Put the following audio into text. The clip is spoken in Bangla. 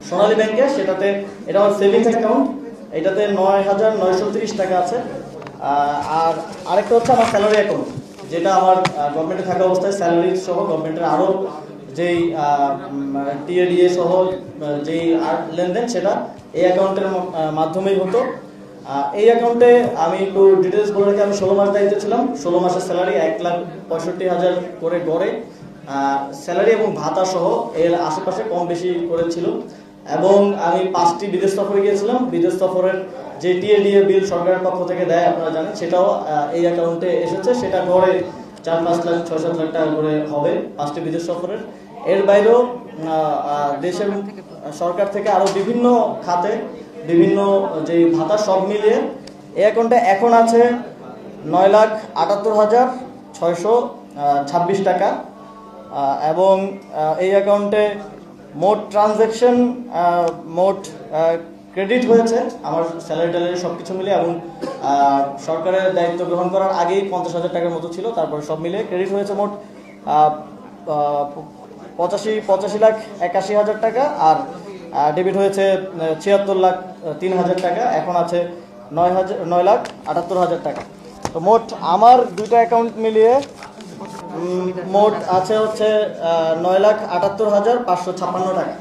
সোনালী ব্যাংকে, সেটাতে এটা আমার সেভিংস অ্যাকাউন্ট, এটাতে ৯,৯৩০ টাকা আছে। আর আরেকটা হচ্ছে আমার স্যালারি অ্যাকাউন্ট, যেটা আমার গভর্নমেন্টে থাকা অবস্থায় স্যালারি সহ গভর্নমেন্টের আরও যেই টিএডিএ সহ যেই লেনদেন, সেটা এই অ্যাকাউন্টের মাধ্যমেই হতো। এই অ্যাকাউন্টে আমি একটু ডিটেলস বলে রাখি, আমি 16 মাস দায়িত্বে ছিলাম। 16 মাসের স্যালারি ১,৬৫,০০০ করে গড়ে স্যালারি এবং ভাতা সহ এর আশেপাশে কম বেশি করেছিল। এবং আমি 5টি বিদেশ সফরে গিয়েছিলাম। বিদেশ সফরের যে টিএডিএ বিল সরকারের পক্ষ থেকে দেয়, আপনারা জানেন, সেটাও এই অ্যাকাউন্টে এসেছে। সেটা গড়ে 4-5 লাখ 6-7 লাখ টাকা করে হবে 5টি বিদেশ সফরের। এর বাইরেও দেশের সরকার থেকে আরও বিভিন্ন খাতে বিভিন্ন যে ভাতা সব মিলিয়ে এই অ্যাকাউন্টে এখন আছে 9,78,626 টাকা। এবং এই অ্যাকাউন্টে মোট ট্রানজ্যাকশন, মোট ক্রেডিট হয়েছে আমার স্যালারি ট্যালারি সব কিছু মিলে, এবং সরকারের দায়িত্ব গ্রহণ করার আগেই 50,000 টাকার মতো ছিল। তারপরে সব মিলে ক্রেডিট হয়েছে মোট 85,81,000 টাকা, আর ডেবিট হয়েছে 76,03,000 টাকা। এখন আছে 9,78,000 টাকা। তো মোট আমার দুইটা অ্যাকাউন্ট মিলিয়ে মোট আছে হচ্ছে 9,78,556 টাকা।